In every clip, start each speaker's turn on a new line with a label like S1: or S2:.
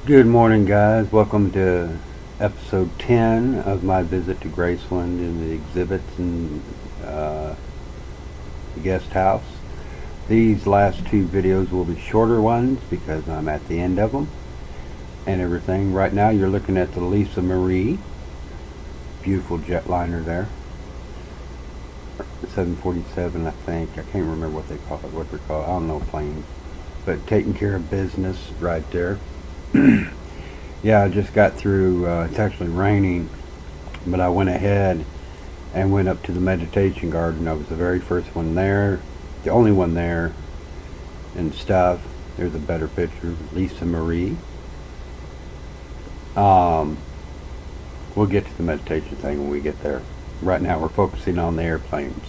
S1: Good morning, guys. Welcome to episode 10 of my visit to Graceland in the exhibits and the guest house. These last two videos will be shorter ones because I'm at the end of them and everything. Right now you're looking at the Lisa Marie. Beautiful jetliner there. 747, I think. I can't remember what they're called. I don't know planes. But taking care of business right there. Yeah, I just got through, it's actually raining, but I went ahead and went up to the meditation garden. I was the very first one there, the only one there, and stuff. There's a better picture, Lisa Marie. We'll get to the meditation thing when we get there. Right now we're focusing on the airplanes,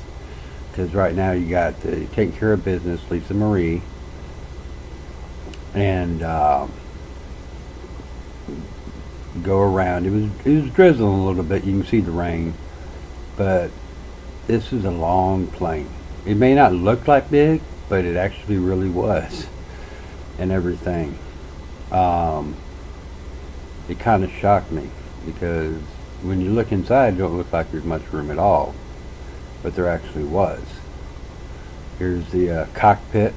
S1: because right now you got the taking care of business, Lisa Marie, and go around. It was drizzling a little bit. You can see the rain, but this is a long plane. It may not look like big, but it actually really was, and everything. It kind of shocked me because when you look inside, it don't look like there's much room at all, but there actually was. Here's the cockpit.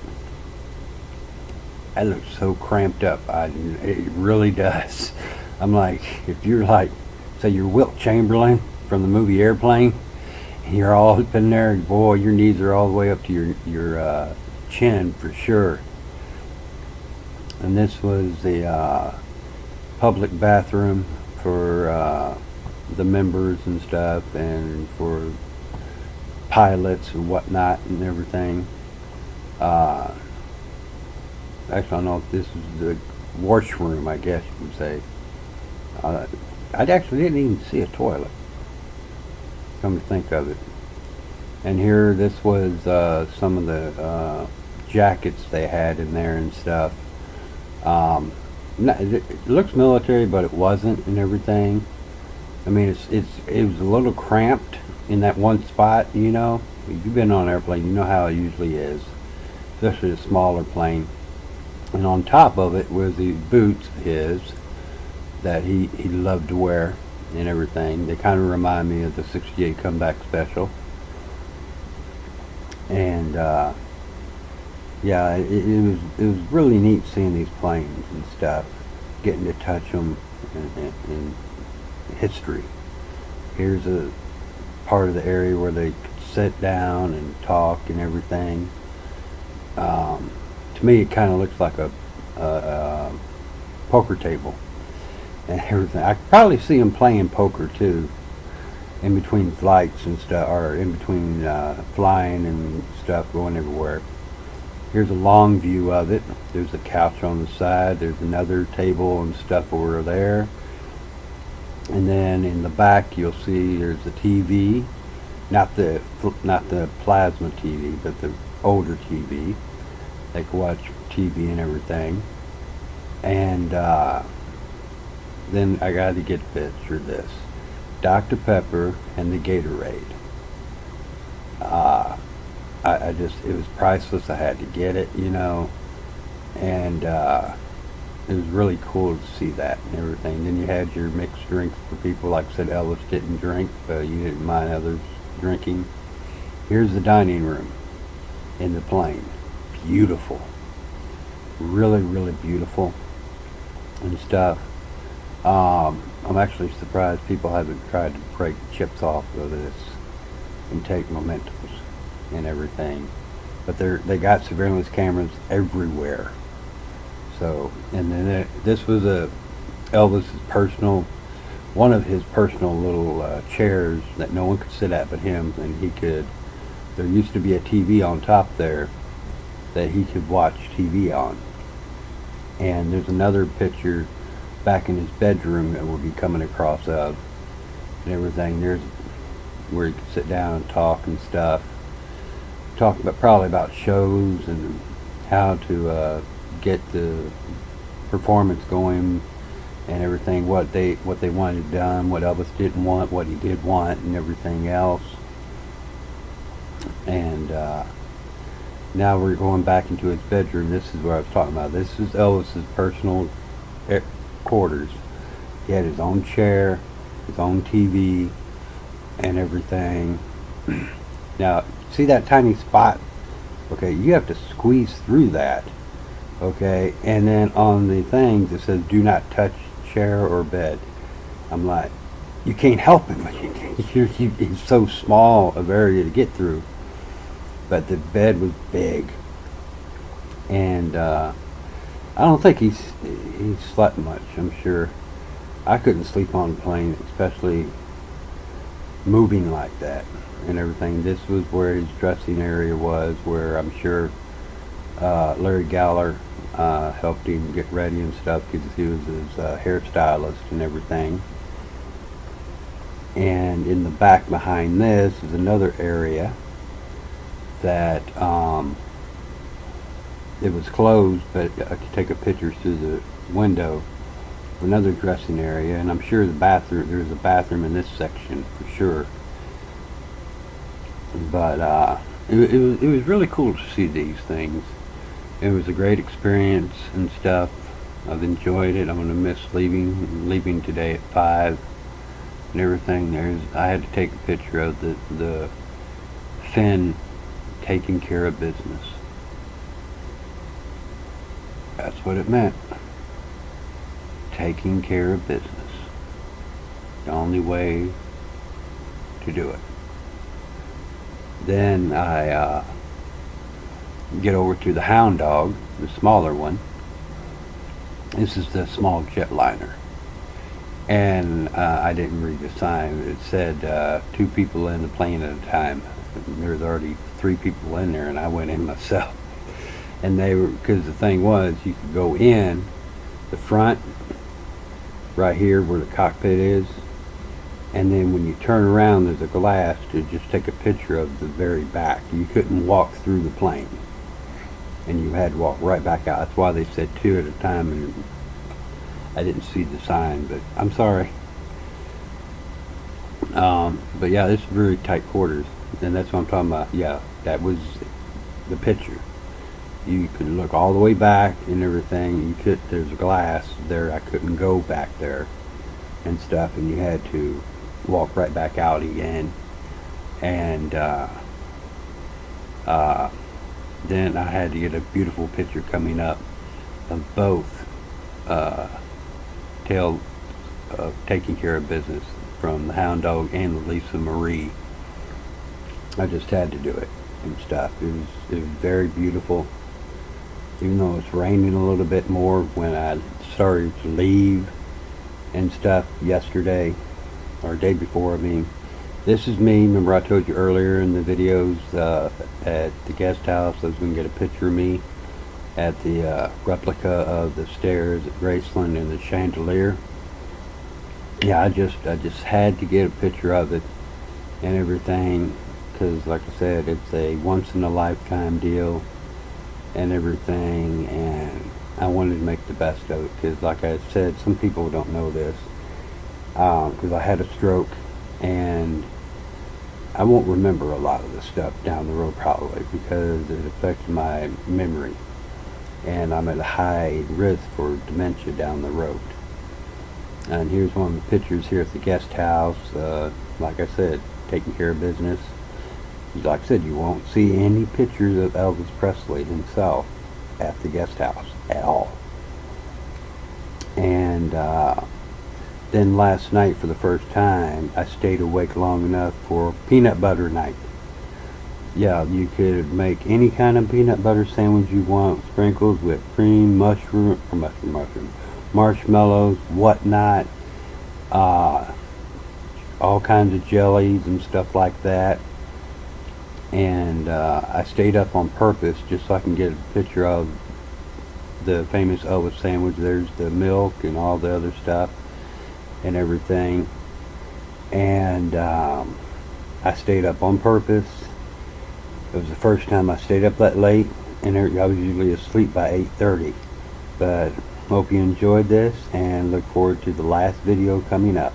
S1: It looks so cramped up. It really does. I'm like, if you're like, say you're Wilt Chamberlain from the movie Airplane, and you're all up in there, boy, your knees are all the way up to your chin for sure. And this was the public bathroom for the members and stuff, and for pilots and whatnot and everything. Actually, I don't know if this is the washroom, I guess you would say. I actually didn't even see a toilet, come to think of it. And here, this was some of the jackets they had in there and stuff. It looks military, but it wasn't, and everything. I mean, it was a little cramped in that one spot, you know. You've been on an airplane, you know how it usually is, especially a smaller plane. And on top of it was the boots of his that he loved to wear and everything. They kind of remind me of the 68 comeback special. And yeah, it was really neat seeing these planes and stuff, getting to touch them in history. Here's a part of the area where they could sit down and talk and everything. To me, it kind of looks like a poker table and everything. I could probably see them playing poker too, in between flights and stuff, or in between flying and stuff, going everywhere. Here's a long view of it. There's a couch on the side. There's another table and stuff over there. And then in the back, you'll see there's a TV, not the plasma TV, but the older TV. They could watch TV and everything. And then I got to get a picture of this. Dr. Pepper and the Gatorade. It was priceless. I had to get it, you know. And it was really cool to see that and everything. Then you had your mixed drinks for people. Like I said, Elvis didn't drink, but you didn't mind others drinking. Here's the dining room in the plane. Beautiful, really, really beautiful and stuff. I'm actually surprised people haven't tried to break chips off of this and take mementos and everything, but they got surveillance cameras everywhere. So, and then this was Elvis's personal, one of his personal little chairs that no one could sit at but him, and he could. There used to be a TV on top there that he could watch TV on. And there's another picture back in his bedroom that we'll be coming across of and everything. There's where he could sit down and talk and stuff. Talk probably about shows and how to get the performance going and everything, what they wanted done, what Elvis didn't want, what he did want, and everything else. And now we're going back into his bedroom. This is what I was talking about. This is Elvis's personal quarters. He had his own chair, his own TV, and everything. Now, see that tiny spot? Okay, you have to squeeze through that. Okay, and then on the things it says do not touch chair or bed. I'm like, you can't help it, but it's so small of area to get through. But the bed was big, and I don't think he slept much. I'm sure I couldn't sleep on a plane, especially moving like that and everything. This was where his dressing area was, where I'm sure Larry Galler helped him get ready and stuff, because he was his hairstylist and everything. And in the back behind this is another area that it was closed, but I could take a picture through the window. Another dressing area, and I'm sure there's a bathroom in this section for sure. But it was really cool to see these things. It was a great experience and stuff. I've enjoyed it. I'm gonna miss leaving today at 5 and everything. I had to take a picture of the Finn taking care of business. That's what it meant. Taking care of business. The only way to do it. Then I get over to the Hound Dog, the smaller one. This is the small jetliner. And I didn't read the sign. It said 2 people in the plane at a time. There's already 3 people in there, and I went in myself. And they were, because the thing was, you could go in the front, right here where the cockpit is, and then when you turn around, there's a glass to just take a picture of the very back. You couldn't walk through the plane, and you had to walk right back out. That's why they said 2 at a time, and I didn't see the sign, but I'm sorry. But yeah, this is very tight quarters, and that's what I'm talking about. Yeah, that was the picture. You could look all the way back and everything. There's a glass there. I couldn't go back there and stuff, and you had to walk right back out again. And then I had to get a beautiful picture coming up of both taking care of business from the Hound Dog and the Lisa Marie. I just had to do it and stuff. It was very beautiful. Even though it's raining a little bit more when I started to leave and stuff yesterday, or day before, I mean. This is me. Remember I told you earlier in the videos at the guest house, I was going to get a picture of me at the replica of the stairs at Graceland and the chandelier. Yeah, I just had to get a picture of it and everything, because like I said, it's a once-in-a-lifetime deal and everything, and I wanted to make the best of it, because like I said, some people don't know this, because I had a stroke, and I won't remember a lot of the stuff down the road probably, because it affects my memory, and I'm at a high risk for dementia down the road. And here's one of the pictures here at the guest house. Like I said, taking care of business. Like I said, you won't see any pictures of Elvis Presley himself at the guest house at all. And then last night, for the first time, I stayed awake long enough for peanut butter night. Yeah, you could make any kind of peanut butter sandwich you want, sprinkled with cream, marshmallows, whatnot, all kinds of jellies and stuff like that. And I stayed up on purpose just so I can get a picture of the famous Elvis sandwich. There's the milk and all the other stuff and everything. And I stayed up on purpose. It was the first time I stayed up that late, and I was usually asleep by 8:30. But hope you enjoyed this, and look forward to the last video coming up.